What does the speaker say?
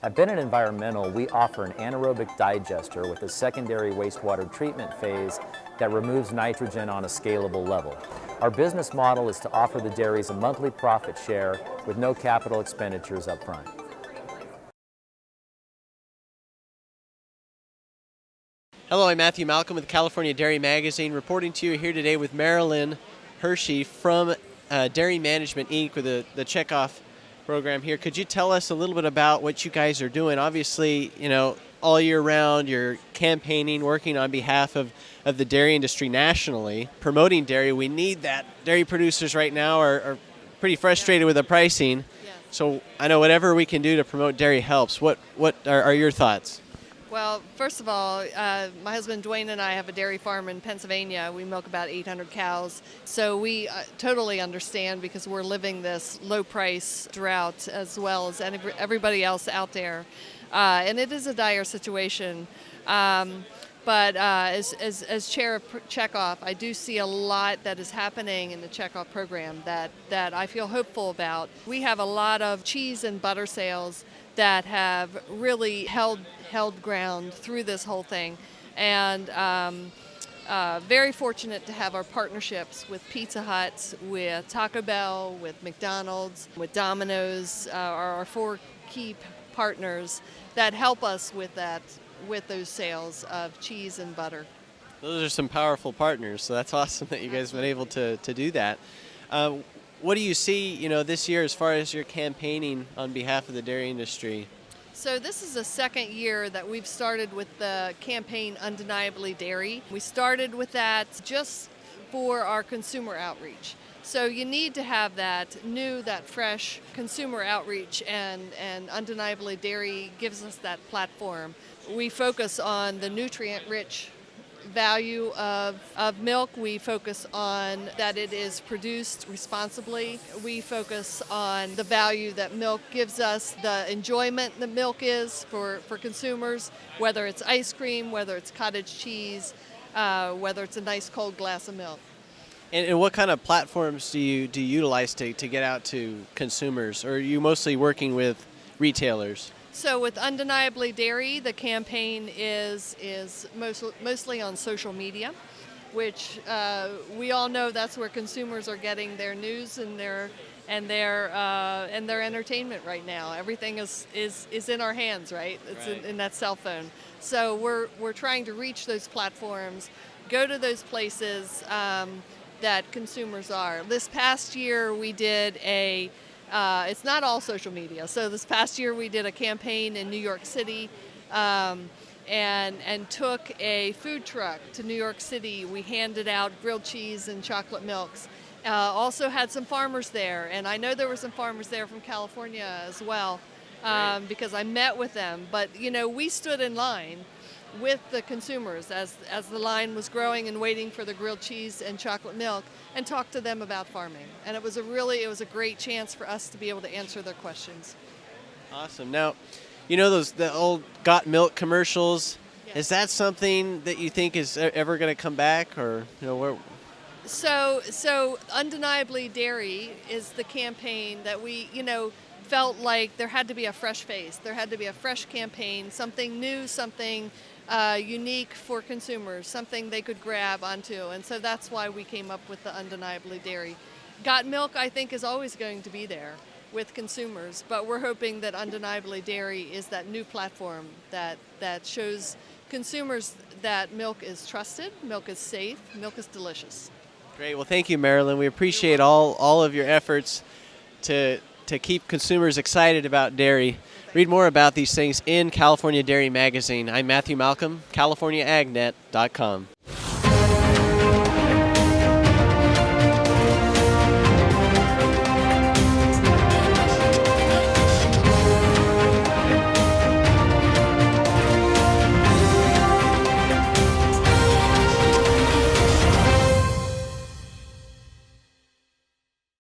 At Bennett Environmental, we offer an anaerobic digester with a secondary wastewater treatment phase that removes nitrogen on a scalable level. Our business model is to offer the dairies a monthly profit share with no capital expenditures up front. Hello, I'm Matthew Malcolm with California Dairy Magazine, reporting to you here today with Marilyn Hershey from Dairy Management Inc. with the checkoff program here. Could you tell us a little bit about what you guys are doing? Obviously, you know, all year round you're campaigning, working on behalf of the dairy industry nationally, promoting dairy. We need that. Dairy producers right now are pretty frustrated with the pricing. So I know whatever we can do to promote dairy helps. What are your thoughts? Well, first of all, my husband Dwayne and I have a dairy farm in Pennsylvania. We milk about 800 cows. So we totally understand, because we're living this low price drought as well as everybody else out there. And it is a dire situation. But as chair of checkoff, I do see a lot that is happening in the checkoff program that I feel hopeful about. We have a lot of cheese and butter sales that have really held ground through this whole thing, and very fortunate to have our partnerships with Pizza Hut, with Taco Bell, with McDonald's, with Domino's, are our four key partners that help us with those sales of cheese and butter. Those are some powerful partners, so that's awesome that you guys have been able to do that. What do you see, you know, this year as far as your campaigning on behalf of the dairy industry? So this is the second year that we've started with the campaign Undeniably Dairy. We started with that just for our consumer outreach. So you need to have that fresh consumer outreach, and Undeniably Dairy gives us that platform. We focus on the nutrient-rich value of milk. We focus on that it is produced responsibly. We focus on the value that milk gives us, the enjoyment that milk is for consumers, whether it's ice cream, whether it's cottage cheese, whether it's a nice cold glass of milk. And what kind of platforms do you utilize to get out to consumers? Or are you mostly working with retailers? So with Undeniably Dairy, the campaign is mostly on social media, which we all know that's where consumers are getting their news and their entertainment right now. Everything is in our hands, right? It's right. in that cell phone. So we're trying to reach those platforms, go to those places that consumers are. This past year we did it's not all social media. So this past year we did a campaign in New York City and took a food truck to New York City. We handed out grilled cheese and chocolate milks. Also had some farmers there, and I know there were some farmers there from California as well, because I met with them. But you know, we stood in line with the consumers as the line was growing and waiting for the grilled cheese and chocolate milk, and talked to them about farming. And it was a great chance for us to be able to answer their questions. Awesome. Now, you know the old Got Milk commercials. Yes. Is that something that you think is ever going to come back, or you know where? So Undeniably Dairy is the campaign that we, felt like there had to be a fresh face. There had to be a fresh campaign, something new, something unique for consumers, something they could grab onto. And so that's why we came up with the Undeniably Dairy. Got Milk, I think, is always going to be there with consumers, but we're hoping that Undeniably Dairy is that new platform that shows consumers that milk is trusted, milk is safe, milk is delicious. Great. Well, thank you, Marilyn. We appreciate all of your efforts to keep consumers excited about dairy. Read more about these things in California Dairy Magazine. I'm Matthew Malcolm, CaliforniaAgNet.com.